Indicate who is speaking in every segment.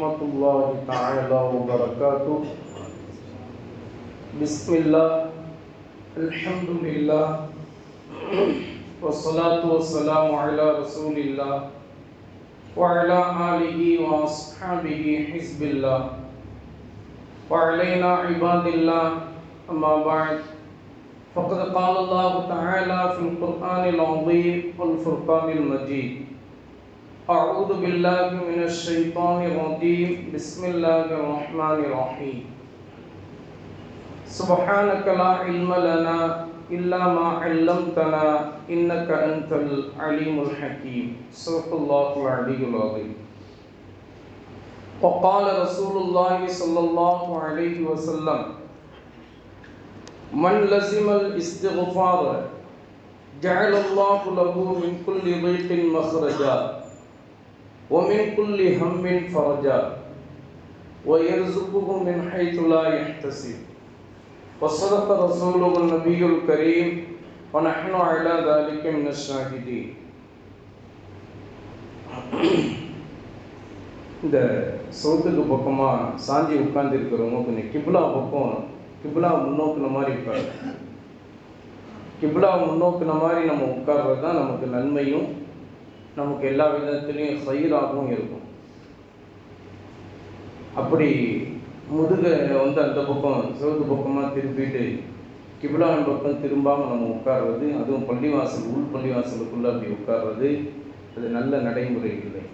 Speaker 1: ورحمة الله تعالى وبركاته. بسم الله الحمد لله والصلاة والسلام على رسول الله وعلى آله وأصحابه حزب الله وعلينا عباد الله. أما بعد، فقد قال الله تعالى في القرآن العظيم والفرقان المجيد: أعوذ بالله من الشيطان الرجيم. بسم الله الرحمن الرحيم. سبحانك لا علم لنا إلا ما علمتنا إنك أنت العليم الحكيم. صدق الله العلي العظيم. وقال رسول الله صلى الله عليه وسلم: من لزم الاستغفار جعل الله له من كل ضيق مخرجا ومن كل هم فرجا ويرزقه من حيث لا يحتسب. وصدق رسوله النبي الكريم ونحن على ذلك من الشاهدين. இந்த சவுத்துக்கு பக்கமாக சாஞ்சி உட்கார்ந்து இருக்கிறவங்க கொஞ்சம் கிப்லா பக்கம், கிப்லா முன்னோக்குன மாதிரி இருப்பாங்க. கிப்லா முன்னோக்குன மாதிரி நம்ம உட்கார்றது தான் நமக்கு நன்மையும் நமக்கு எல்லா விதத்துலேயும் சைராகவும் இருக்கும். அப்படி முதுகை அந்த பக்கம் சிவத்து பக்கமாக திருப்பிட்டு கிப்லாவின் பக்கம் திரும்பாமல் நம்ம உட்கார்றது, அதுவும் பள்ளிவாசல் உள் பள்ளிவாசலுக்குள்ளே அப்படி உட்கார்றது, அது நல்ல நடைமுறை இல்லை.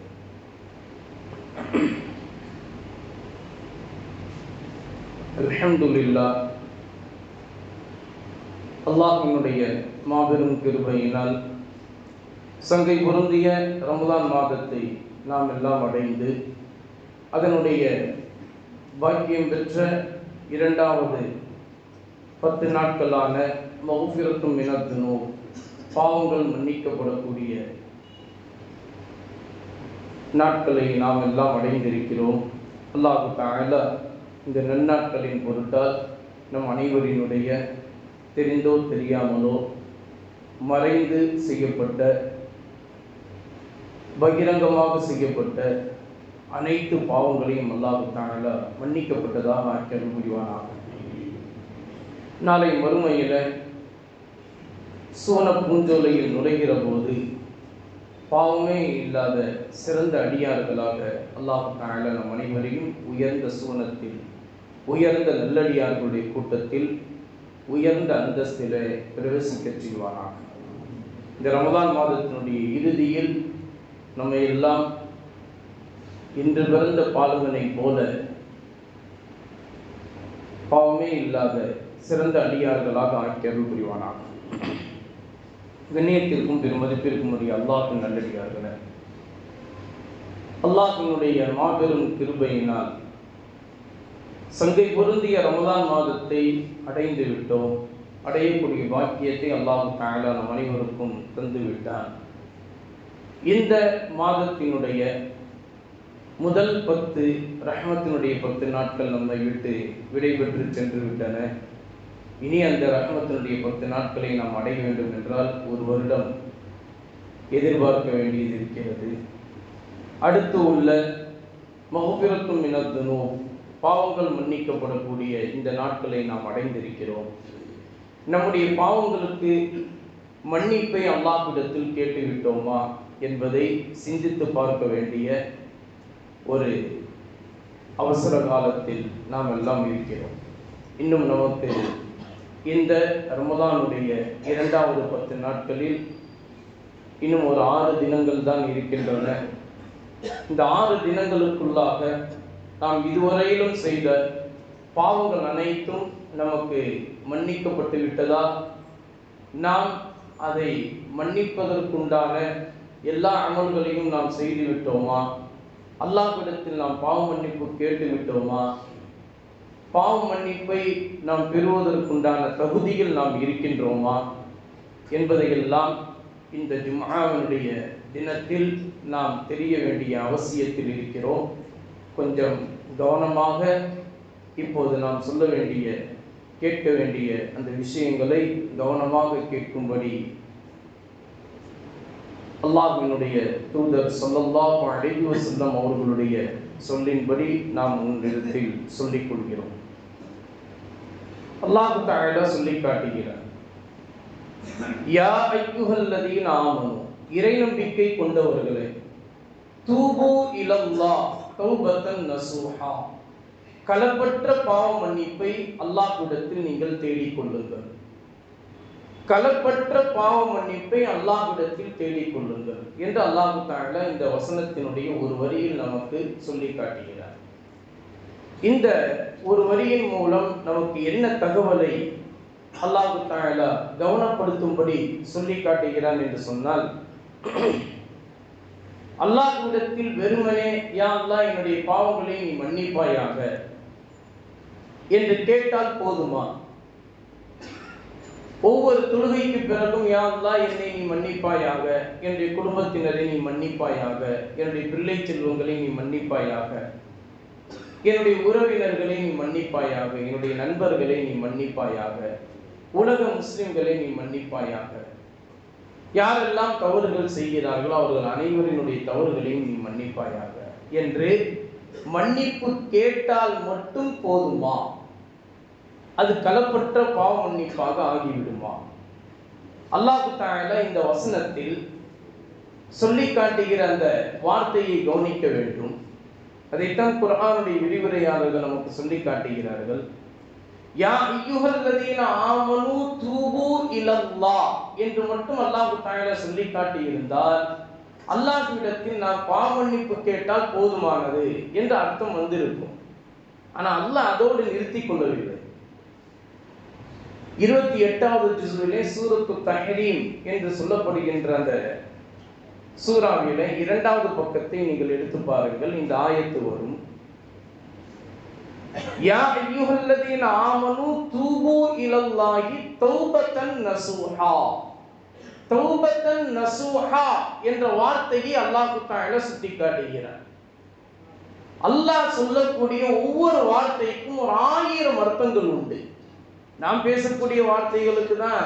Speaker 1: அல்ஹம்துலில்லாஹ், அல்லாஹ்வினுடைய மாபெரும் கிருபையினால் சங்கை பொருந்திய ரமலான் மாதத்தை நாம் எல்லாம் அடைந்து அதனுடைய பாக்கியம் பெற்ற இரண்டாவது 10 நாட்களான மஃபிரத்தும் மினத் துனூப், பாவங்கள் மன்னிக்கப்படக்கூடிய நாட்களை நாம் எல்லாம் அடைந்திருக்கிறோம். அல்லாஹ் தஆலா இந்த நன்னாட்களின் பொருட்டால் நம் அனைவரினுடைய தெரிந்தோ தெரியாமலோ மறைந்து செய்யப்பட்ட, பகிரங்கமாக செய்யப்பட்ட அனைத்து பாவங்களையும் அல்லாஹ் தஆலா மன்னிக்கப்பட்டதாக ஆக்கியல் புரிவானாக. நாளை மறுமையில் சூன பூஞ்சோலையில் நுழைகிற போது பாவமே இல்லாத சிறந்த அடியார்களாக அல்லாஹ் தஆலா நம் அனைவரையும் உயர்ந்த சூனத்தில், உயர்ந்த நல்லடியார்களுடைய கூட்டத்தில், உயர்ந்த அந்தஸ்திலே பிரவேசிக்க செய்வானாக. இந்த ரமலான் மாதத்தினுடைய இறுதியில் நம்ம எல்லாம் இன்று பிறந்த பாலகனை போல பாவமே இல்லாத சிறந்த அடியார்களாக ஆக்கியருள் புரிவானாக. கண்ணியத்திற்கும் பெருமதிப்பிற்கும் உரிய அல்லாஹ்வின் நல்லடியார்களே, அல்லாஹ்வினுடைய மாபெரும் கிருபையினால் சங்கை பொருந்திய ரமலான் மாதத்தை அடைந்து விட்டோம். அடையக்கூடிய பாக்கியத்தை அல்லாஹ் தஆலா நம் அனைவருக்கும் தந்து விட்டான். இந்த மாதத்தினுடைய முதல் 10 ரஹ்மத்தினுடைய 10 நாட்கள் நம்மை விட்டு விடைபெற்று சென்று விட்டன. இனி அந்த ரஹ்மத்தினுடைய 10 நாட்களை நாம் அடைய வேண்டும் என்றால் ஒரு வருடம் எதிர்பார்க்க வேண்டியது இருக்கிறது. அடுத்து உள்ள மஃபிரத்தும் மினத் துனூப், பாவங்கள் மன்னிக்கப்படக்கூடிய இந்த நாட்களை நாம் அடைந்திருக்கிறோம். நம்முடைய பாவங்களுக்கு மன்னிப்பை அல்லாஹ்விடத்தில் கேட்டுவிட்டோமா என்பதை சிந்தித்து பார்க்க வேண்டிய ஒரு அவசர காலத்தில் நாம் எல்லாம் இருக்கிறோம். இன்னும் நமக்கு இந்த ரமலானுடைய இரண்டாவது 10 நாட்களில் இன்னும் ஒரு 6 தினங்கள் தான் இருக்கின்றன. இந்த 6 தினங்களுக்குள்ளாக நாம் இதுவரையிலும் செய்த பாவங்கள் அனைத்தும் நமக்கு மன்னிக்கப்பட்டு விட்டதா, நாம் அதை மன்னிப்பதற்குண்டான எல்லா அமல்களையும் நாம் செய்து விட்டோமா, அல்லாஹ்விடத்தில் நாம் பாவ மன்னிப்பு கேட்டு விட்டோமா, பாவ மன்னிப்பை நாம் பெறுவதற்குண்டான தகுதியில் நாம் இருக்கின்றோமா என்பதையெல்லாம் இந்த ஜும்ஆவினுடைய தினத்தில் நாம் தெரிய வேண்டிய அவசியத்தில் இருக்கிறோம். கொஞ்சம் கவனமாக இப்போது நாம் சொல்ல வேண்டிய, கேட்க வேண்டிய அந்த விஷயங்களை கவனமாக கேட்கும்படி அல்லாஹ்வினுடைய தூதர் ஸல்லல்லாஹு அலைஹி வஸல்லம் அவர்களுடைய சொல்லின்படி நாம் உன்னிடத்தில் சொல்லிக் கொள்கிறோம். அல்லாஹ் தஆலா சொல்லி காட்டுகிறார், யா அய்யுஹல்லதீன ஆமனு, இறை நம்பிக்கை கொண்டவர்களே, தூபு இலல்லாஹ் தௌபத்தன் நசூஹா, களப்பற்ற பாவ மன்னிப்பை அல்லாஹ்விடத்தில் நீங்கள் தேடிக் கொள்ளுங்கள். களப்பற்ற பாவ மன்னிப்பை அல்லாஹ்விடத்தில் தேடிக் கொள்ளுங்கள் என்று அல்லாஹ் தஆலா இந்த வசனத்தினுடைய ஒரு வரியில் நமக்கு சொல்லி காட்டுகிறார். இந்த ஒரு வரியின் மூலம் நமக்கு என்ன தகவலை அல்லாஹ் தஆலா கவனப்படுத்தும்படி சொல்லி காட்டுகிறான் என்று சொன்னால், அல்லாஹ்விடத்தில் வெறுமனே யா அல்லாஹ் என்னுடைய பாவங்களை நீ மன்னிப்பாயாக என்று கேட்டால் போதுமா? ஒவ்வொரு தொழுகைக்கு பிறகும் யா அல்லாஹ் என்னை நீ மன்னிப்பாயாக, என்னுடைய குடும்பத்தினரை நீ மன்னிப்பாயாக, என்னுடைய பிள்ளை செல்வங்களை நீ மன்னிப்பாயாக, என்னுடைய உறவினர்களை நீ மன்னிப்பாயாக, என்னுடைய நண்பர்களை நீ மன்னிப்பாயாக, உலக முஸ்லிம்களை நீ மன்னிப்பாயாக, யாரெல்லாம் தவறுகள் செய்கிறார்களோ அவர்கள் அனைவரினுடைய தவறுகளையும் நீ மன்னிப்பாயாக என்று மன்னிப்பு கேட்டால் மட்டும் போதுமா? அது களப்பற்ற பாவ மன்னிப்பாக ஆகிவிடுமா? அல்லாஹ் தஆலா இந்த வசனத்தில் சொல்லி காட்டுகிற அந்த வார்த்தையை கவனிக்க வேண்டும். அதைத்தான் குர்ஆனுடைய விரிவுரையாளர்கள் நமக்கு சொல்லி காட்டுகிறார்கள். யா அய்யுஹல்லதீன ஆமனு தூபு இலல்லாஹ் என்று மட்டும் அல்லாஹ் தஆலா சொல்லி காட்டியிருந்தால் அல்லாஹ்விடத்தில் நாம் பாவ மன்னிப்பு கேட்டால் போதுமானது என்ற அர்த்தம் வந்திருக்கும். ஆனால் அல்லாஹ் அதோடு நிறுத்தி கொள்ளவில்லை. 28வது ஜுஸ்விலே சூரத்து தஹ்ரீம் என்று சொல்லப்படுகின்ற அந்த சூராவிலே 2வது பக்கத்தை நீங்கள் எடுத்து பாருங்கள். இந்த ஆயத்து வரும், யா அய்யுஹல்லதீன ஆமனு தூபு இலல்லாஹி தௌபத்தன் நசூஹா. தௌபத்தன் நசூஹா என்ற வார்த்தையை அல்லாஹ் தஆலா சுட்டிக்காட்டுகிறார். அல்லாஹ் சொல்லக்கூடிய ஒவ்வொரு வார்த்தைக்கும் ஒரு 1000 அர்த்தங்கள் உண்டு. நாம் பேசக்கூடிய வார்த்தைகளுக்கு தான்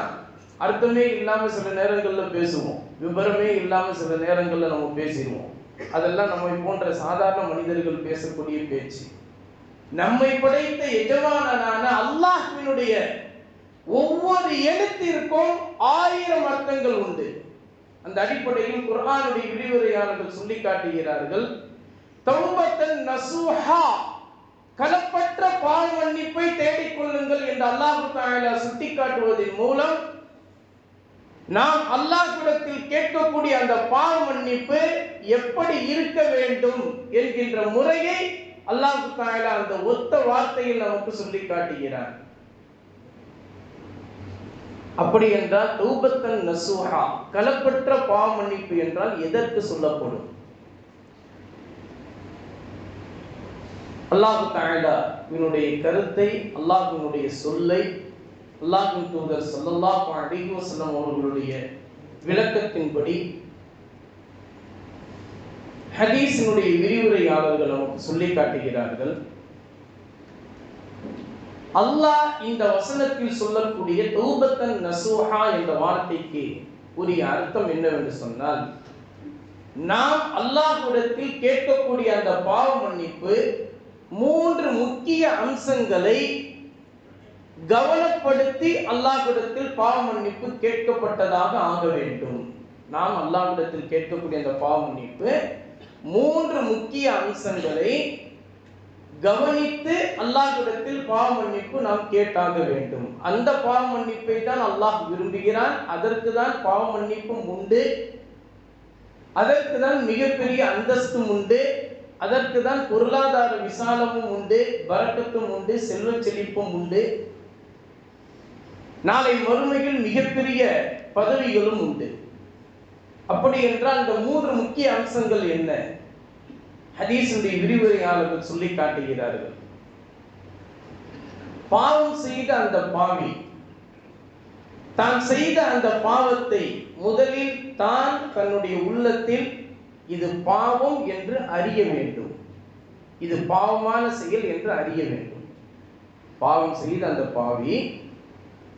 Speaker 1: அர்த்தமே இல்லாம சில நேரங்கள்ல பேசுவோம், விபரமே இல்லாம சில நேரங்கள்ல நம்ம பேசிடுவோம். அதெல்லாம் நம்மை போன்ற சாதாரண மனிதர்கள் பேசக்கூடிய பேச்சு. நம்மை படைத்த எஜமானனான அல்லாஹ்வினுடைய ஒவ்வொரு எழுத்திற்கும் 1000 அர்த்தங்கள் உண்டு. அந்த அடிப்படையில் குர்ஆனுடைய விரிவுரையாளர்கள் சொல்லி காட்டுகிறார்கள், தௌபத்தன் நசூஹா, களப்பற்ற பாவ மன்னிப்பை தேடிக்கொள்ளுங்கள் என்று அல்லாஹ் தஆலா சுட்டிக்காட்டுவதன் மூலம் நாம் அல்லாஹ்விடத்தில் கேட்கக்கூடிய அந்த பாவ மன்னிப்பு எப்படி இருக்க வேண்டும் என்கின்ற முறையை அல்லாஹ் தஆலா அந்த ஒத்த வார்த்தையில் நமக்கு சொல்லி காட்டுகிறார். அப்படி என்றால் தௌபத்தன் நசூஹா, களப்பற்ற பாவ மன்னிப்பு என்றால் எதற்கு சொல்லப்படும்? அல்லாஹ் தஆலா இவனுடைய கருத்தை, அல்லாஹ்வினுடைய சொல்லை அல்லாஹ்வின் தூதர் ஸல்லல்லாஹு அலைஹி வஸல்லம் அவர்களுடைய விளக்கத்தின்படி ஹதீஸினுடைய விரிவுரையாளர்கள் நமக்கு சொல்லி காட்டுகிறார்கள். அல்லாஹ் இந்த வசனத்தில் சொல்லக்கூடிய தௌபத்தன் நசூஹா என்ற வார்த்தைக்கு உரிய அர்த்தம் என்னவென்று சொன்னால், நாம் அல்லாஹ்விடத்தில் கேட்கக்கூடிய அந்த பாவ மன்னிப்பு 3 முக்கிய அம்சங்களை கவனப்படுத்தி அல்லாஹ்விடத்தில் பாவ மன்னிப்பு கேட்கப்பட்டதாக ஆக வேண்டும். நாம் அல்லாஹ்விடத்தில் கேட்கக்கூடிய அந்த பாவ மன்னிப்பு 3 முக்கிய அம்சங்களை கவனித்து அல்லாஹ்விடத்தில் பாவ மன்னிப்பு நாம் கேட்டாக வேண்டும். அந்த பாவ மன்னிப்பை தான் அல்லாஹ் விரும்புகிறான். அதற்கு தான் பாவ மன்னிப்பும் உண்டு, அதற்கு தான் மிகப்பெரிய அந்தஸ்தும் உண்டு, அதற்கு தான் பொருளாதார விசாலமும் உண்டு, பரக்கத்தும் உண்டு, செல்வ செழிப்பும் உண்டு, நாளை மறுமையில் மிகப்பெரிய பதவிகளும் உண்டு. அப்படி என்றால் இந்த 3 முக்கிய அம்சங்கள் என்ன? ஹதீஸுடைய விரிவுரையாளர்கள் சொல்லி காட்டுகிறார்கள். பாவம் செய்த அந்த பாவி தான் செய்த அந்த பாவத்தை முதலில் தான் தன்னுடைய உள்ளத்தில் இது பாவம் என்று அறிய வேண்டும், இது பாவமான செயல் என்று அறிய வேண்டும். பாவம் செய்த அந்த பாவி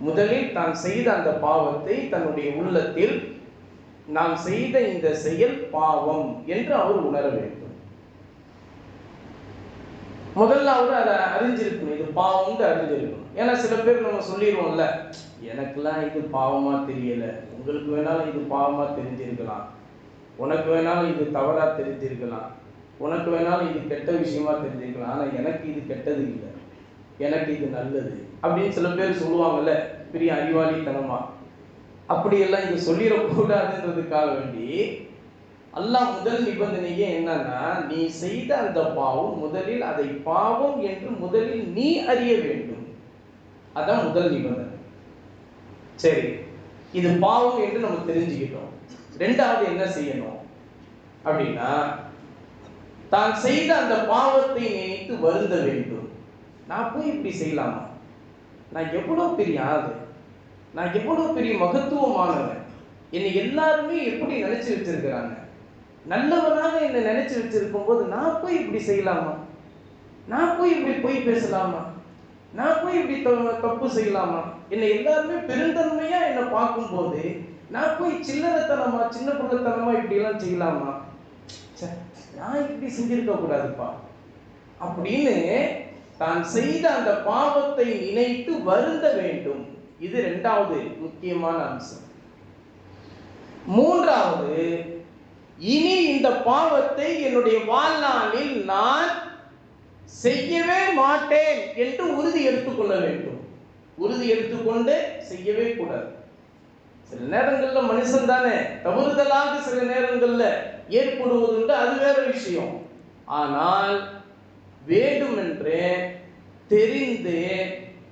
Speaker 1: முதலில் தான் செய்த அந்த பாவத்தை தன்னுடைய உள்ளத்தில் நான் செய்த இந்த செயல் பாவம் என்று அவர் உணர வேண்டும். முதல்ல அவர் அதை அறிஞ்சிருக்கணும், இது பாவம்னு அறிஞ்சிருக்கணும். ஏன்னா சில பேர் நம்ம சொல்லிடுவோம்ல, எனக்கெல்லாம் இது பாவமா தெரியல, உங்களுக்கு வேணாலும் இது பாவமா தெரிஞ்சிருக்கலாம், உனக்கு வேணாலும் இது தவறா தெரிஞ்சிருக்கலாம், உனக்கு வேணாலும் இது கெட்ட விஷயமா தெரிஞ்சிருக்கலாம், ஆனா எனக்கு இது கெட்டது இல்லை, எனக்கு இது நல்லது அப்படின்னு சில பேர் சொல்லுவாங்கல்ல, பெரிய அறிவாளித்தனமா. அப்படியெல்லாம் இது சொல்லிடக்கூடாதுன்றதுக்காக வேண்டி அல்லாஹ் முதல் நிபந்தனையே என்னன்னா, நீ செய்த அந்த பாவம் முதலில் அதை பாவம் என்று முதலில் நீ அறிய வேண்டும். அதான் முதல் நிபந்தனை. சரி, இது பாவம் என்று நம்ம தெரிஞ்சுக்கிட்டோம். ரெண்டாவது என்ன செய்யணும் அப்படின்னா, தான் செய்த அந்த பாவத்தை நினைத்து வருந்த வேண்டும். நான் போய் இப்படி செய்யலாமா, நான் எவ்வளவு பெரிய ஆளு, நான் எவ்வளவு பெரிய மகத்துவமானவன், என்னை எல்லாருமே எப்படி நினைச்சு வச்சிருக்கிறாங்க, நல்லவனாக என்னை நினைச்சு வச்சிருக்கும் போது நான் போய் இப்படி செய்யலாமா, நான் போய் இப்படி பொய் பேசலாமா, நான் போய் இப்படி தப்பு செய்யலாமா, என்னை எல்லாருமே பெருந்தன்மையா என்னை பார்க்கும்போது நான் போய் சில்லறத்தனமா சின்ன பிள்ளைத்தனமா இப்படி எல்லாம் செய்யலாமா, நான் இப்படி செஞ்சிருக்க கூடாதுப்பா அப்படின்னு தான் செய்த அந்த பாவத்தை நினைத்து வருந்த வேண்டும். இது இரண்டாவது முக்கியமான அம்சம். மூன்றாவது, இனி இந்த பாவத்தை என்னுடைய வாழ்நாளில் நான் செய்யவே மாட்டேன் என்று உறுதி எடுத்துக்கொள்ள வேண்டும். உறுதி எடுத்துக்கொண்டு செய்யவே கூடாது. சில நேரங்கள்ல மனுஷன் தானே தவறுதலாக சில நேரங்கள்ல ஏற்படுவதுண்டு, அது வேற விஷயம். ஆனால் வேண்டுமென்றே தெரிந்து,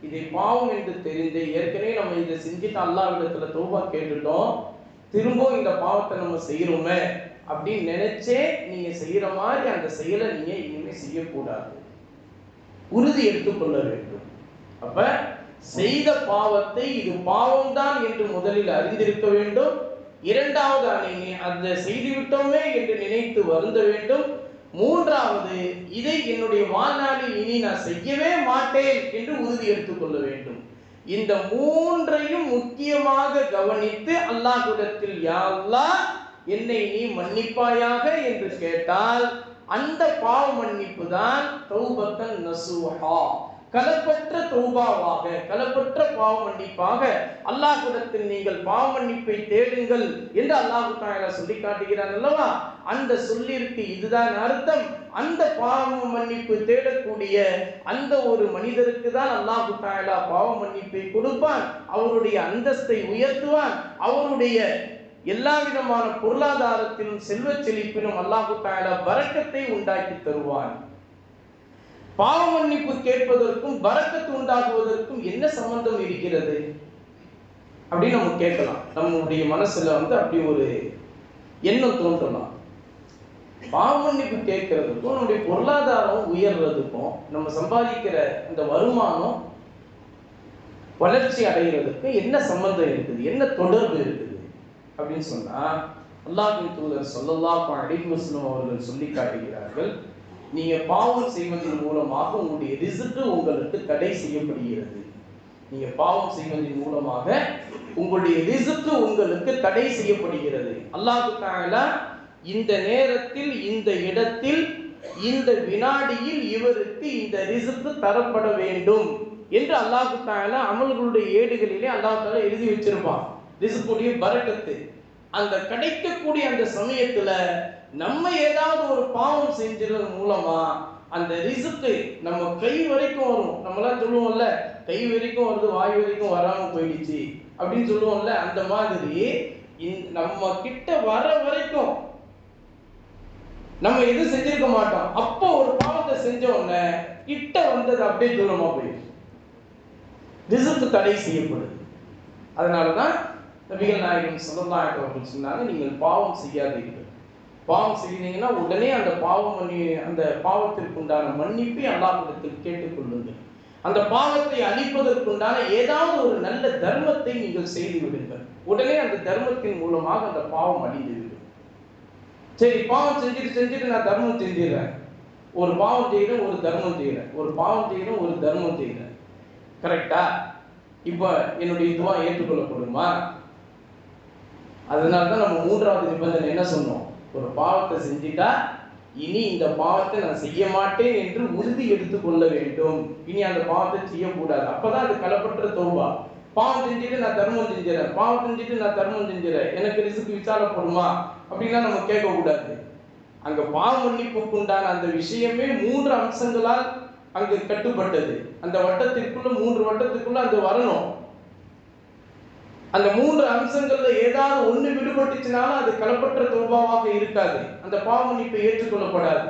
Speaker 1: இதை பாவம் என்று தெரிந்து, ஏற்கனவே நம்ம இதை செஞ்சுட்டு அல்லாஹ்விடத்துல தௌபா கேட்டுட்டோம், திரும்ப இந்த பாவத்தை நம்ம செய்யறோமே அப்படின்னு நினைச்சே நீங்க செய்யற மாதிரி அந்த செயலை நீங்க இனிமே செய்யக்கூடாது. உறுதி எடுத்துக்கொள்ள வேண்டும். அப்ப செய்த பாவத்தை இது பாவம் தான் என்று முதலில் அறிந்திருக்க வேண்டும். இரண்டாவது, அந்த செய்துவிட்டோமே என்று நினைத்து வருந்த வேண்டும். மூன்றாவது, இதை என்னுடைய வாழ்நாளில் இனி நான் செய்யவே மாட்டேன் என்று உறுதி எடுத்துக்கொள்ள வேண்டும். இந்த மூன்றையும் முக்கியமாக கவனித்து அல்லாஹ்விடத்தில் யா அல்லாஹ் என்னை நீ மன்னிப்பாயாக என்று கேட்டால் அந்த பாவ மன்னிப்பு தான் தௌபத்தன் நசூஹா, கலப்பற்ற தௌபாவாக, கலப்பற்ற பாவ மன்னிப்பாக அல்லாஹ்விடத்தில் நீங்கள் பாவ மன்னிப்பை தேடுங்கள் என்று அல்லாஹ் தஆலா சொல்லி காட்டுகிறான் அல்லவா. அந்த சொல்லிற்கு இதுதான் அர்த்தம். அந்த பாவ மன்னிப்பு தேடக்கூடிய அந்த ஒரு மனிதருக்கு தான் அல்லாஹ் தஆலா பாவ மன்னிப்பை கொடுப்பான், அவருடைய அந்தஸ்தை உயர்த்துவான், அவருடைய எல்லா விதமான பொருளாதாரத்திலும் செல்வ செழிப்பிலும் அல்லாஹ் தஆலா பரக்கத்தை உண்டாக்கி தருவான். பாவ மன்னிப்பு கேட்பதற்கும் பரக்கத்து உண்டாகுவதற்கும் என்ன சம்பந்தம் இருக்கிறது அப்படின்னு நம்ம கேட்கலாம். நம்முடைய மனசுல அப்படி ஒரு எண்ணம் தோன்றலாம். பாவ மன்னிப்பு கேட்கறதுக்கும் நம்முடைய பொருளாதாரம் உயர்றதுக்கும் நம்ம சம்பாதிக்கிற அந்த வருமானம் வளர்ச்சி அடைகிறதுக்கு என்ன சம்பந்தம் இருக்குது, என்ன தொடர்பு இருக்குது அப்படின்னு சொன்னா, அல்லாஹ்வின் தூதர் ஸல்லல்லாஹு அலைஹி வஸல்லம் அவர்கள் சொல்லி காட்டுகிறார்கள், நீங்க பாவம் செய்வதன் மூலமாக உங்களுடைய ரிஸ்க் உங்களுக்கு தடை செய்யப்படுகிறது. நீங்க பாவம் செய்வதன் மூலமாக உங்களுடைய ரிஸ்க் உங்களுக்கு தடை செய்யப்படுகிறது. அல்லாஹ் தஆலா இந்த நேரத்தில், இந்த இடத்தில், இந்த வினாடியில் இவருக்கு இந்த ரிஸ்க் தரப்பட வேண்டும் என்று அல்லாஹ் தஆலா அமல்களுடைய ஏடுகளிலே அல்லாஹ் தஆலா எழுதி வச்சிருப்பான். ரிஸ்குடைய பரக்கத்து அந்த கிடைக்கக்கூடிய அந்த சமயத்துல நம்ம ஏதாவது ஒரு பாவம் செஞ்சது மூலமா அந்த ரிஸ்க் நம்ம கை வரைக்கும் வரும். நம்மளாம் சொல்லுவோம்ல, கை வரைக்கும் வருது வாய் வரைக்கும் வராம போயிடுச்சு அப்படின்னு சொல்லுவோம்ல, அந்த மாதிரி நம்ம கிட்ட வர வரைக்கும் நம்ம எதுவும் செஞ்சிருக்க மாட்டோம். அப்போ ஒரு பாவத்தை செஞ்ச உடனே கிட்ட வந்தது அப்படியே தூரமா போயிடுச்சு, ரிஸ்க் தடை செய்யப்படுது. அதனாலதான் நபிகள் நாயகம் ஸல்லல்லாஹு அலைஹி வஸல்லம் சொன்னாங்க, நீங்கள் பாவம் செய்யாதீர்கள். பாவம் செய்தீங்கன்னா உடனே அந்த அந்த பாவத்திற்குண்டான மன்னிப்பை அல்லாஹ்விடத்தில் கேட்டுக்கொள்ளுங்கள். அந்த பாவத்தை அழிப்பதற்குண்டான ஏதாவது ஒரு நல்ல தர்மத்தை நீங்கள் செய்து விடுங்கள். உடனே அந்த தர்மத்தின் மூலமாக அந்த பாவம் அழிந்துவிடும். சரி, பாவம் செஞ்சுட்டு நான் தர்மம் செஞ்சிடறேன், ஒரு பாவம் செய்யறேன், ஒரு தர்மம் செய்யறேன், ஒரு பாவம் செய்யறேன், ஒரு தர்மம் செய்யறேன், கரெக்டா? இப்போ என்னுடைய துவா ஏற்றுக்கொள்ளப்படுமா? அதனால தான் நம்ம மூன்றாவது நிபந்தனை என்ன சொன்னோம், ஒரு பாவத்தை செஞ்சுட்டா இனி இந்த பாவத்தை நான் செய்ய மாட்டேன் என்று உறுதி எடுத்துக்கொள்ள வேண்டும். இனி அந்த பாவத்தை செய்யக்கூடாது. அப்பதான் அது களப்பற்ற தௌபா. பாவம் செஞ்சுட்டு நான் தர்மம் செஞ்சிடறேன், பாவம் செஞ்சுட்டு நான் தர்மம் செஞ்சிடறேன், எனக்கு ரிஸ்க் விசாரப்படுமா அப்படின்லாம் நம்ம கேட்கக்கூடாது. அங்க பாவ மன்னிப்புக்கு உண்டான அந்த விஷயமே 3 அம்சங்களால் அங்கு கட்டுப்பட்டது. அந்த வட்டத்திற்குள்ள 3 வட்டத்துக்குள்ள அது வரணும். அந்த 3 அம்சங்கள்ல ஏதாவது ஒண்ணு விடுபட்டுச்சுனாலும் அது களப்பற்ற தௌபாவாக இருக்காது, அந்த பாவ மன்னிப்பை ஏற்றுக்கொள்ளப்படாது.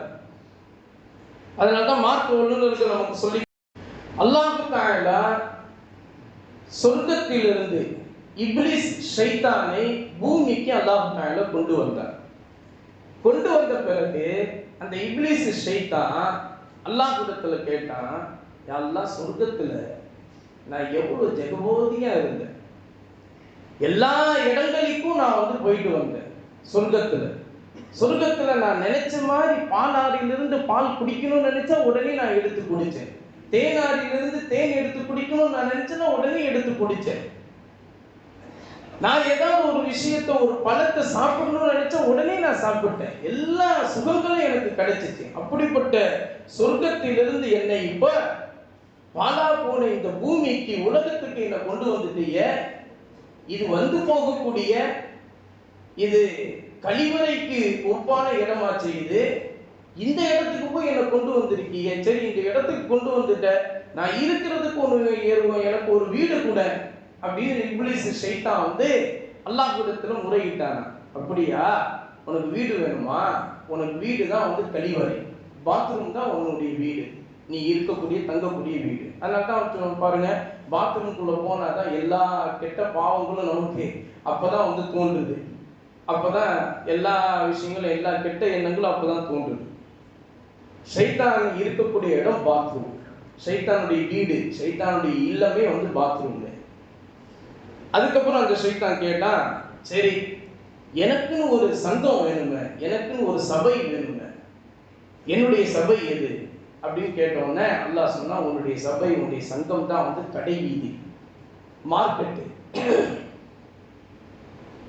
Speaker 1: அதனால்தான் மார்க்க வல்லுநர்கள் நமக்கு சொல்லி, அல்லாஹ் தஆலா சொர்க்கத்திலிருந்து இப்லீஸ் ஷைத்தானை பூமிக்கு அல்லாஹ் தஆலா கொண்டு வந்தார். கொண்டு வந்த பிறகு அந்த இப்லீஸ் ஷைத்தான் அல்லாஹ்விடத்துல கேட்டான், யா அல்லாஹ், சொர்க்கத்துல நான் எவ்வளவு ஜெகபோதியா இருந்தேன், எல்லா இடங்களுக்கும் நான் போயிட்டு வந்தேன். சொர்க்கத்துல நான் நினைச்ச மாதிரி பாலாறிலிருந்து பால் குடிக்கணும்னு நினைச்சா உடனே நான் எடுத்து குடிச்சேன், தேனாறிலிருந்து தேன் எடுத்து குடிக்கணும்னு நான் நினைச்சேன்னா உடனே எடுத்து குடிச்சேன். நான் ஏதாவது ஒரு விஷயத்த, ஒரு பழத்தை சாப்பிடணும்னு நினைச்சா உடனே நான் சாப்பிட்டேன். எல்லா சுகங்களும் எனக்கு கிடைச்சிச்சு. அப்படிப்பட்ட சொர்க்கத்திலிருந்து என்னை இப்ப பாலா போன இந்த பூமிக்கு, உலகத்துக்கு என்னை கொண்டு வந்துட்டீங்க. இது போகக்கூடிய, இது கழிவறைக்கு ஒப்பான இடமாச்சு. இது இந்த இடத்துக்கு போய் என்னை கொண்டு வந்திருக்கீங்க. சரி, இந்த இடத்துக்கு கொண்டு வந்துட்ட, நான் இருக்கிறதுக்கு எனக்கு ஒரு வீடு கூட அப்படின்னு இப்லீஸ் ஷைத்தான் அல்லாஹ்விடத்துல முறையிட்டானா. அப்படியா, உனக்கு வீடு வேணுமா? உனக்கு வீடு தான் கழிவறை, பாத்ரூம் தான் உன்னுடைய வீடு, நீ இருக்கக்கூடிய தங்கக்கூடிய வீடு. அதனால தான் பாருங்க, பாத்ரூம்குள்ள போனாதான் எல்லா கெட்ட பாவங்களும் நமக்கு அப்பதான் தோன்றுது. அப்பதான் எல்லா விஷயங்களும், எல்லா கெட்ட எண்ணங்களும் அப்பதான் தோன்றுது. ஷைத்தான் இருக்கக்கூடிய இடம் பாத்ரூம், ஷைத்தானுடைய வீடு, ஷைத்தானுடைய இல்லமே பாத்ரூம். அதுக்கப்புறம் அந்த ஷைத்தான் கேட்டான், சரி எனக்குன்னு ஒரு சங்கம் வேணுங்க, எனக்குன்னு ஒரு சபை வேணுங்க, என்னுடைய சபை எது அப்படின்னு கேட்டோன்னே அல்லாஹ் சொன்னா, உன்னுடைய சபை, உன்னுடைய சங்கம் தான் கடை வீதி, market,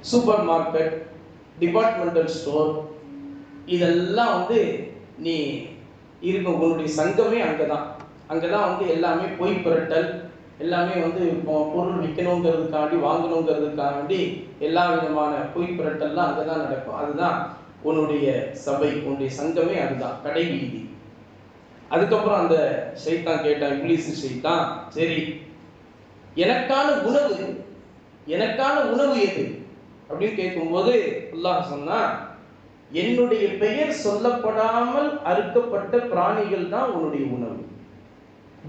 Speaker 1: super market, departmental store, இதெல்லாம் நீ இருக்க, உன்னுடைய சங்கமே அங்கதான். அங்கதான் எல்லாமே பொய் புரட்டல், எல்லாமே பொருள் விற்கணுங்கிறதுக்காண்டி, வாங்கணுங்கிறதுக்காண்டி எல்லா விதமான பொய் புரட்டல்லாம் அங்கதான் நடக்கும். அதுதான் உன்னுடைய சபை, உன்னுடைய சங்கமே அதுதான், கடை வீதி. அதுக்கப்புறம் அந்த ஷைத்தான் கேட்டான், இப்லீஸ் ஷைத்தான், சரி எனக்கான உணவு, எனக்கான உணவு எது அப்படின்னு கேட்கும்போது அல்லாஹ் சொன்னா, என்னுடைய பெயர் சொல்லப்படாமல் அறுக்கப்பட்ட பிராணிகள் தான் உன்னுடைய உணவு.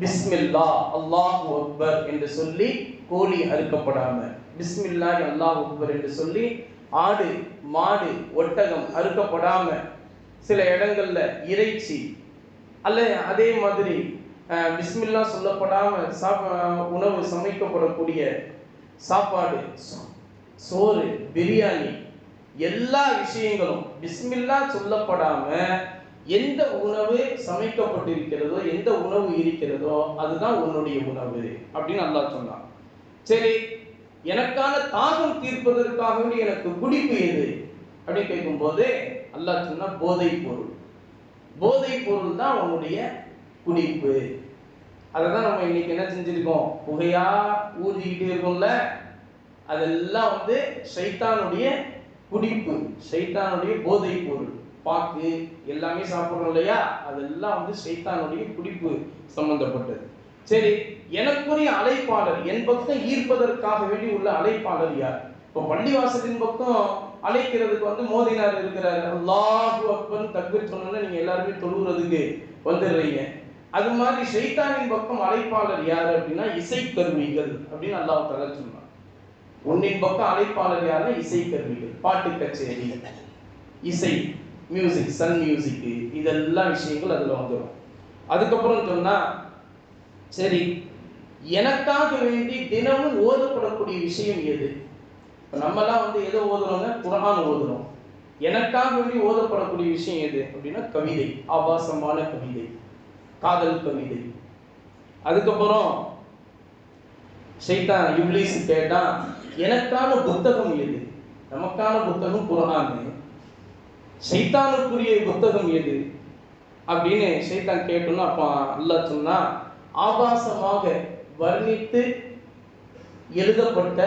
Speaker 1: பிஸ்மில்லா அல்லாஹு அக்பர் என்று சொல்லி கோழி அறுக்கப்படாம, பிஸ்மில்லாஹி அல்லாஹு அக்பர் என்று சொல்லி ஆடு, மாடு, ஒட்டகம் அறுக்கப்படாம, சில இடங்கள்ல இறைச்சி அல்ல அதே மாதிரி பிஸ்மில்லா சொல்லப்படாம உணவு சமைக்கப்படக்கூடிய சாப்பாடு, சோறு, பிரியாணி, எல்லா விஷயங்களும் பிஸ்மில்லா சொல்லப்படாம எந்த உணவு சமைக்கப்பட்டிருக்கிறதோ, எந்த உணவு இருக்கிறதோ அதுதான் உன்னுடைய உணவு அப்படின்னு அல்லாஹ் சொன்னான். சரி, எனக்கான தாகம் தீர்ப்பதற்காக எனக்கு குடிப்பு எது அப்படின்னு கேட்கும்போது அல்லாஹ் சொன்னா, போதை பொருள், போதை பொருள் தான் உன்னுடைய குடிப்பு. அதைதான் நம்ம இன்னைக்கு என்ன செஞ்சிருக்கோம், புகையா ஊதிக்கிட்டே இருக்கோம்ல, அதெல்லாம் ஷைத்தானுடைய குடிப்பு, ஷைத்தானுடைய போதை பொருள். பாக்கு எல்லாமே சாப்பிடுறோம் இல்லையா, அதெல்லாம் ஷைத்தானுடைய குடிப்பு சம்பந்தப்பட்டது. சரி, எனக்குரிய அழைப்பாளர், என் பக்கம் ஈர்ப்பதற்காக வேண்டி உள்ள அழைப்பாளர் யார்? இப்போ பள்ளிவாசலின் பக்கம் அழைக்கிறதுக்கு மோதினார் இருக்கிறார், அல்லாஹு அக்பர் தக்பீர் சொன்னா நீங்க எல்லாருமே தொழுகிறதுக்கு வந்துடுறீங்க. அது மாதிரி ஷைத்தானின் பக்கம் அழைப்பாளர் யார் அப்படின்னா இசைக்கருவிகள் அப்படின்னு அல்லாஹ் தஆலா சொன்னார். உன்னின் பக்கம் அழைப்பாளர் யாருன்னா இசைக்கருவிகள், பாட்டு கச்சேரி, இசை, மியூசிக், சன் மியூசிக், இதெல்லாம் விஷயங்கள் அதுல வந்துடும். அதுக்கப்புறம் சொன்னா, சரி எனக்காக வேண்டி தினமும் ஓதப்படக்கூடிய விஷயம் எது? நம்மலாம் எதை ஓதுறோங்க, குர்ஆன் ஓதுறோம். எனக்காக வேண்டி ஓதப்படக்கூடிய விஷயம் எது அப்படின்னா கவிதை, ஆபாசமான கவிதை, காதல் கவிதை. அதுக்கப்புறம் ஷைத்தான் இப்லீஸ் கேட்டான், எனக்கான புத்தகம் எது? நமக்கான புத்தகம் குர்ஆன். ஷைத்தானுக்குரிய புத்தகம் எது அப்படின்னு ஷைத்தான் கேட்டோம்னா அப்போ அல்லாஹ் சொன்னா, ஆபாசமாக வர்ணித்து எழுதப்பட்ட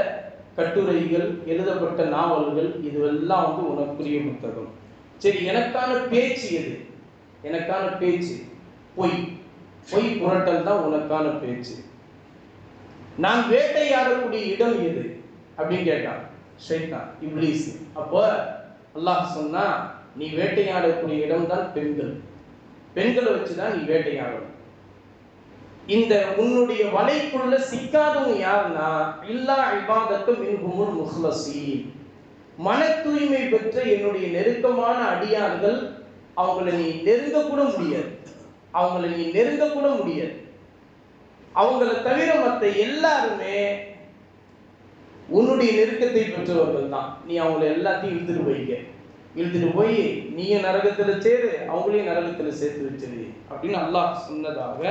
Speaker 1: கட்டுரைகள், எழுதப்பட்ட நாவல்கள், இதுவெல்லாம் வந்து உனக்குரிய புத்தகம். சரி, எனக்கான பேச்சு எது? எனக்கான பேச்சு பொய், பொய் புரட்டல் தான் உனக்கான பேச்சு. நான் வேட்டையாடக்கூடிய இடம் எது அப்படின்னு கேட்டான் ஷைத்தான், இப்லீஸ். அப்போ அல்லாஹ் சொன்னா, நீ வேட்டையாடக்கூடிய இடம் தான் பெண்கள், பெண்களை வச்சுதான் நீ வேட்டையாடணும். இந்த உன்னுடைய வலைக்குள்ள சிக்காதவங்க யாருன்னா, இல்லா இபாதத்து மின்ஹுமுல் முஹ்லஸீன், மன தூய்மை பெற்ற என்னுடைய நெருக்கமான அடியார்கள். அவங்களை நீ நெருங்க கூட முடியாது, அவங்களை நீ நெருங்க கூட முடியாது. அவங்களை தவிர மற்ற எல்லாருமே உன்னுடைய நெருக்கத்தை பெற்றவர்கள் தான். நீ அவங்களை எல்லாத்தையும் இழுத்துட்டு போய் நீயும் நரகத்துல சேரு, அவங்களையும் நரகத்துல சேர்த்து வச்சிரு அப்படின்னு அல்லாஹ் சொன்னதாக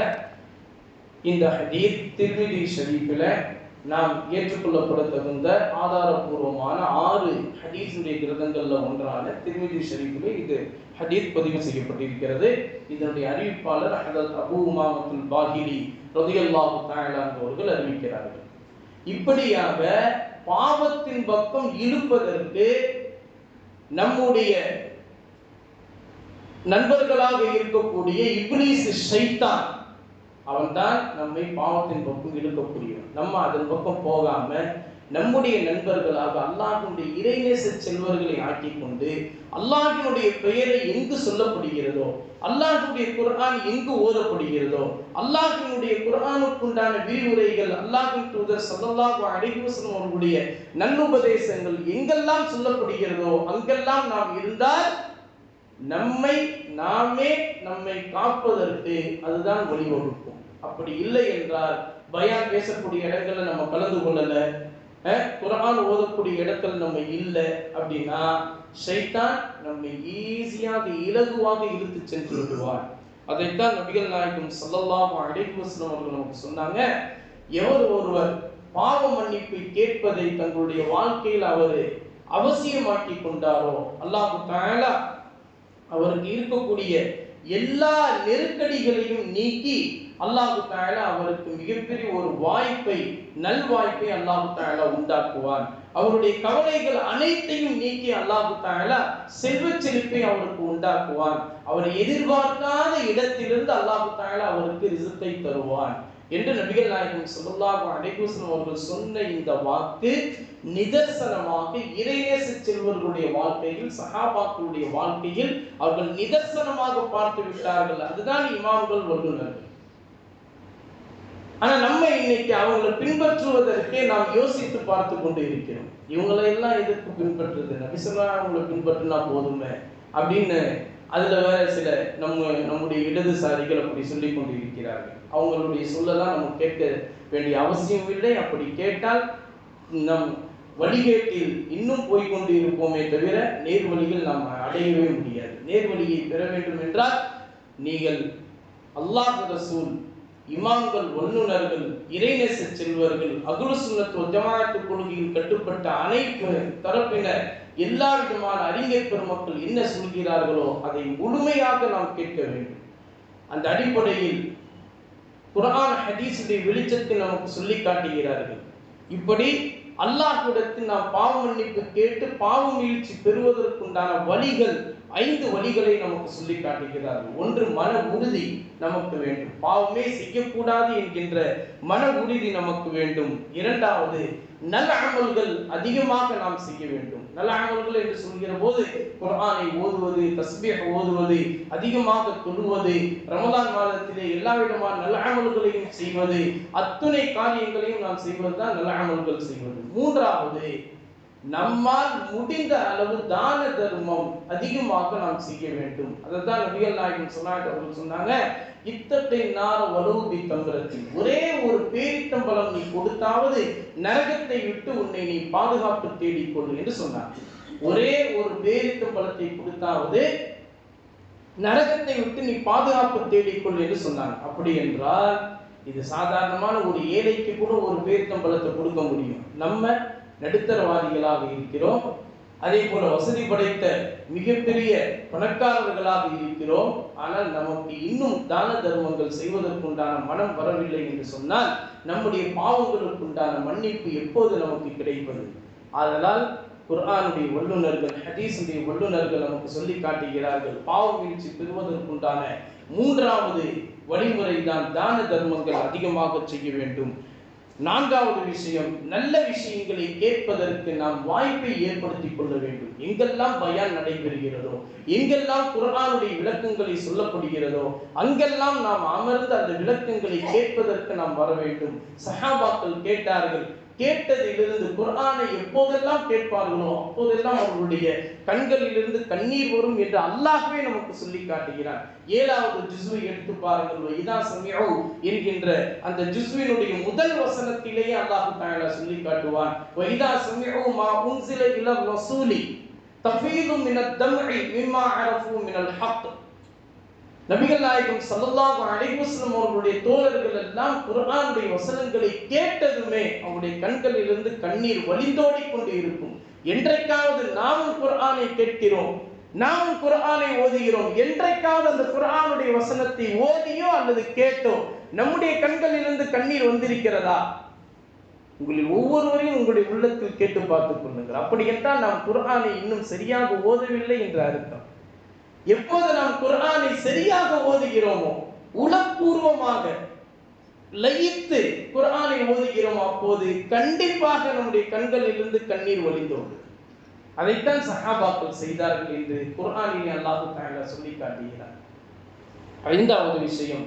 Speaker 1: இந்த ஹதீஸ் திர்மிதி ஷரீஃபில் நாம் ஏற்றுக்கொள்ளப்பட தகுந்த ஆதாரபூர்வமான 6 ஹதீஸுடைய கிரந்தங்கள்ல ஒன்றான திர்மிதி ஷரீஃபில் இது ஹதீஸ் பதிவு செய்யப்பட்டிருக்கிறது. இதனுடைய அறிவிப்பாளர் ஹதரத் அபூ உமாமத்துல் பாஹிலி ரலியல்லாஹு தஆலா அவர்கள் அறிவிக்கிறார்கள். இப்படியாக பாவத்தின் பக்கம் இழுப்பதற்கு நம்முடைய நண்பர்களாக இருக்கக்கூடிய இப்லீஸ் ஷைத்தான், அவன்தான் நம்மை பாவத்தின் பக்கம் இழுக்கக்கூடியவன். நம்ம அதன் பக்கம் போகாம நம்முடைய நண்பர்களாக அல்லாஹ்வுடைய இறைநேச செல்வர்களை ஆக்கிக் கொண்டு, அல்லாஹ்வினுடைய பெயரை எங்கு சொல்லப்படுகிறதோ, அல்லாஹ்வுடைய குர்ஆன் எங்கு ஓதப்படுகிறதோ, அல்லாஹ்வினுடைய குர்ஆனுக்குண்டான விரிவுரைகள், அல்லாஹ்வின் தூதர் ஸல்லல்லாஹு அலைஹி வஸல்லம் அவர்களுடைய நல்லுபதேசங்கள் எங்கெல்லாம் சொல்லப்படுகிறதோ அங்கெல்லாம் நாம் இருந்தால் நம்மை காப்பதற்கு அதுதான் வழிவகுக்கும். அப்படி இல்லை என்றால், பயான் பேசக்கூடிய இடங்கள்ல நம்ம கலந்து கொள்ளல, குர்ஆன் ஓதக்கூடிய இடத்துல நம்ம இல்லை அப்படின்னா, ஷைத்தான் நம்மை ஈஸியாக இலகுவாக இழுத்து சென்று விடுவார். அதைத்தான் நபிகள் நாயகம் ஸல்லல்லாஹு அலைஹி வஸல்லம் அவர்கள் நமக்கு சொன்னாங்க, எவர் ஒருவர் பாவ மன்னிப்பை கேட்பதை தங்களுடைய வாழ்க்கையில் அவர் அவசியமாக்கி கொண்டாரோ, அல்லாஹ் தஆலா அவருக்கு இருக்கக்கூடிய எல்லா நெருக்கடிகளையும் நீக்கி அல்லாஹ் தஆலா அவருக்கு மிகப்பெரிய ஒரு வாய்ப்பை, நல்வாய்ப்பை அல்லாஹ் தஆலா உண்டாக்குவான். அவருடைய கவலைகள் அனைத்தையும் நீக்கி அல்லாஹ் தஆலா செல்வச் செழிப்பை அவருக்கு உண்டாக்குவான். அவர் எதிர்பார்க்காத இடத்திலிருந்து அல்லாஹ் தஆலா அவருக்கு ரிஸ்கை தருவான் என்று நபிகள் நாயகம் ஸல்லல்லாஹு அலைஹி வஸல்லம் அவர்கள் சொன்ன இந்த வாக்கு நிதர்சனமாக இறைநேச செல்வர்களுடைய வாழ்க்கையில், சஹாபாக்களுடைய வாழ்க்கையில் அவர்கள் நிதர்சனமாக பார்த்து விட்டார்கள். அதுதான் இமாம்கள், வல்லுநர்கள். ஆனா நம்ம இன்னைக்கு அவங்களை பின்பற்றுவதற்கே நாம் யோசித்து பார்த்து கொண்டு இருக்கிறோம். இவங்களை எல்லாம் எதற்கு பின்பற்றுறது, நபி ஸல்லல்லாஹு அவங்களை பின்பற்றினா போதுமே அப்படின்னு அதுல வேற சில நம்முடைய இடதுசாரிகள் அப்படி சொல்லி கொண்டு இருக்கிறார்கள். அவங்களுடைய சொல்லலாம் நம்ம கேட்க வேண்டிய அவசியம் இல்லை. அப்படி கேட்டால் நம் வழிகேட்டில் இன்னும் போய்கொண்டு இருப்போமே தவிர நேர்வழியில் நாம் அடையவே முடியாது. நேர்வழியை பெற வேண்டும் என்றால் நீங்கள் அல்லாஹ் ரசூல், இமாம்கள், வல்லுநர்கள், இறைநேச செல்வர்கள், அஹ்லு சுன்னத் வல் ஜமாஅத் கொள்கையில் கட்டுப்பட்ட அனைத்து தரப்பினர், எல்லா விதமான அறிஞர் பெருமக்கள் என்ன சொல்கிறார்களோ அதை முழுமையாக நாம் கேட்க வேண்டும். அந்த அடிப்படையில் குர்ஆன் ஹதீஸுடைய வெளிச்சத்தை நமக்கு சொல்லி காட்டுகிறார்கள். இப்படி அல்லாஹ்விடத்தில் நாம் பாவ மன்னிப்பு கேட்டு பாவ மீழ்ச்சி பெறுவதற்குண்டான வழிகள், 5 வழிகளை நமக்கு சொல்லி காட்டுகிறார்கள். ஒன்று, மன உறுதி நமக்கு வேண்டும், பாவமே செய்யக்கூடாது என்கின்ற மன உறுதி நமக்கு வேண்டும். இரண்டாவது, நல்ல அமல்கள் அதிகமாக நாம் செய்ய வேண்டும். நல்ல அமல்கள் என்று சொல்கிற போது குர்ஆனை ஓதுவது, தஸ்பீஹ் ஓதுவது, அதிகமாக தொழுவது, ரமலான் மாதத்திலே எல்லா விதமான நல்ல அமல்களையும் செய்வது, அத்துணை காரியங்களையும் நாம் செய்வதுதான் நல்ல அமல்கள் செய்வது. மூன்றாவது, நம்மால் முடிந்த அளவு தான தர்மம் அதிகமாக நாம் செய்ய வேண்டும். அதைத்தான் நபிகள் நாயகம் சொன்னாங்க, இத்தத்தை நார வலூபி தம்பரத்தில், ஒரே ஒரு பேரித்தம்பலம் நீ கொடுத்தாவது நரகத்தை விட்டு உன்னை நீ பாதுகாப்பு தேடிக்கொள் என்று சொன்னார். ஒரே ஒரு பேரித்தம்பலத்தை கொடுத்தாவது நரகத்தை விட்டு நீ பாதுகாப்பு தேடிக்கொள் என்று சொன்னாங்க. அப்படி என்றால் இது சாதாரணமான ஒரு ஏழைக்கு கூட ஒரு பேரித்தம்பலத்தை கொடுக்க முடியும். நம்ம நடுத்தரவாதிகளாக இருக்கிறோம், அதே போல வசதி படைத்த மிகப்பெரிய பணக்காரர்களாக இருக்கிறோம். ஆனால் நமக்கு இன்னும் தான தர்மங்கள் செய்வதற்குண்டான மனம் வரவில்லை என்று சொன்னால் நம்முடைய பாவங்களுக்குண்டான மன்னிப்பு எப்போது நமக்கு கிடைப்பது? அதனால் குர்ஆனுடைய வல்லுநர்கள், ஹதீஸுடைய வல்லுநர்கள் நமக்கு சொல்லி காட்டுகிறார்கள், பாவ வீழ்ச்சி பெறுவதற்குண்டான மூன்றாவது வழிமுறை தான் தான தர்மங்கள் அதிகமாக செய்ய வேண்டும். நான்காவது விஷயம், நல்ல விஷயங்களை கேட்பதற்கு நாம் வாய்ப்பை ஏற்படுத்திக் கொள்ள வேண்டும். எங்கெல்லாம் பயான் நடைபெறுகிறதோ, எங்கெல்லாம் குர்ஆனுடைய விளக்கங்களை சொல்லப்படுகிறதோ, அங்கெல்லாம் நாம் அமர்ந்து அந்த விளக்கங்களை கேட்பதற்கு நாம் வர வேண்டும். சஹாபாக்கள் கேட்டார்கள். கேட்டதிலிருந்து குர்ஆனை எப்போதெல்லாம் கேட்பார்களோ அப்போதெல்லாம் அவர்களுடைய கண்களிலிருந்து கண்ணீர் வரும் என்று அல்லாஹ்வே நமக்கு சொல்லி காட்டுகிறார். 7வது ஜுஸ்வை எடுத்து பாருங்கள். வைதா சமிஉ என்கின்ற அந்த ஜுஸ்வினுடைய முதல் வசனத்திலேயே அல்லாஹ் தஆலா சொல்லி காட்டுவான், வைதா சமிஉ மா உன்சில இலா ரசூலி தஃபீது மினத் தம்இ மிம்மா அரஃபு மினல் ஹக். நபிகள் நாயகம் ஸல்லல்லாஹு அலைஹி வஸல்லம் அவர்களுடைய தோழர்கள் எல்லாம் குர்ஆனுடைய வசனங்களை கேட்டதுமே அவருடைய கண்களிலிருந்து கண்ணீர் வழிந்தோடி கொண்டு இருக்கும். என்றைக்காவது நாமும் குர்ஆனை கேட்கிறோம், நாமும் குர்ஆனை ஓதுகிறோம், என்றைக்காவது அந்த குர்ஆனுடைய வசனத்தை ஓதியோ அல்லது கேட்டோ நம்முடைய கண்களிலிருந்து கண்ணீர் வந்திருக்கிறதா? உங்களில் ஒவ்வொருவரையும் உங்களுடைய உள்ளத்தில் கேட்டு பார்த்துக் கொள்ளுங்கள். அப்படி என்றால் நாம் குர்ஆனை இன்னும் சரியாக ஓதவில்லை என்று அர்த்தம். எப்போது நாம் குர்ஆனை சரியாக ஓதுகிறோமோ, உளப்பூர்வமாக லயித்து குர்ஆனை ஓதுகிறோமோ, அப்போது கண்டிப்பாக நம்முடைய கண்களிலிருந்து கண்ணீர் வழிந்தோடும். அதைத்தான் சஹாபாக்கள் செய்தார்கள் என்று குர்ஆனிலே அல்லாஹ் தஆலா சொல்லி காட்டுகிறார். 5வது விஷயம்,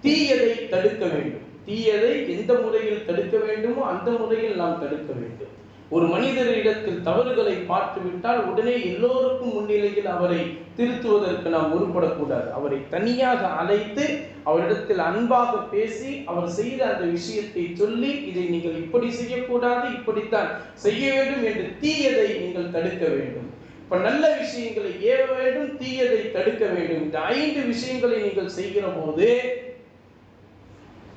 Speaker 1: தீயதை தடுக்க வேண்டும். தீயதை எந்த முறையில் தடுக்க வேண்டுமோ அந்த முறையில் நாம் தடுக்க வேண்டும். ஒரு மனிதரிடத்தில் தவறுகளை பார்த்துவிட்டால் உடனே எல்லோருக்கும் முன்னிலையில் அவரை திருத்துவதற்கு நாம் முற்படக்கூடாது. அவரை தனியாக அழைத்து அவரிடத்தில் அன்பாக பேசி அவர் செய்த அந்த விஷயத்தை சொல்லி, இதை நீங்கள் இப்படி செய்யக்கூடாது, இப்படித்தான் செய்ய வேண்டும் என்று தீயதை நீங்கள் தடுக்க வேண்டும். இப்ப நல்ல விஷயங்களை ஏவ வேண்டும், தீயதை தடுக்க வேண்டும். இந்த 5 விஷயங்களை நீங்கள் செய்கிற போது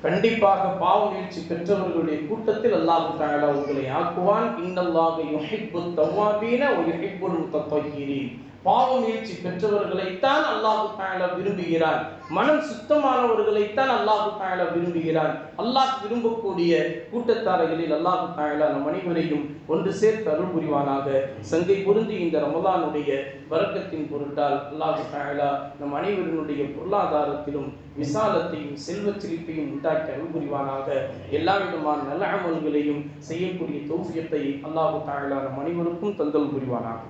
Speaker 1: கண்டிப்பாக பாவ வீழ்ச்சி பெற்றவர்களுடைய கூட்டத்தில் அல்லாஹ் தஆலா உங்களை ஆக்குவான். இன்னல்லாஹு யுஹிப்புத் தவ்வாபீன வ யுஹிப்புல் முத்தத்தஹிரீன். பாவ வீழ்ச்சி பெற்றவர்களைத்தான் அல்லாஹ் தஆலா விரும்புகிறான். மனம் சுத்தமானவர்களைத்தான் அல்லாஹ் தஆலா விரும்புகிறான். அல்லாஹ் விரும்பக்கூடிய கூட்டத்தார்களில் அல்லாஹ் தஆலா நம் அனைவரையும் ஒன்று சேர்த்து அருள் புரிவானாக. சங்கை பொருந்தி இந்த ரமலானுடைய பரக்கத்தின் பொருட்டால் அல்லாஹ் தஆலா நம் அனைவருடைய பொருளாதாரத்திலும் விசாலத்தையும் செல்வச் செழிப்பையும் உண்டாக்கி அருள் புரிவானாக. எல்லா விதமான நல்ல அமல்களையும் செய்யக்கூடிய தௌஃபீத்தை அல்லாஹ் தஆலா நம் அனைவருக்கும் தந்தல் புரிவானாக.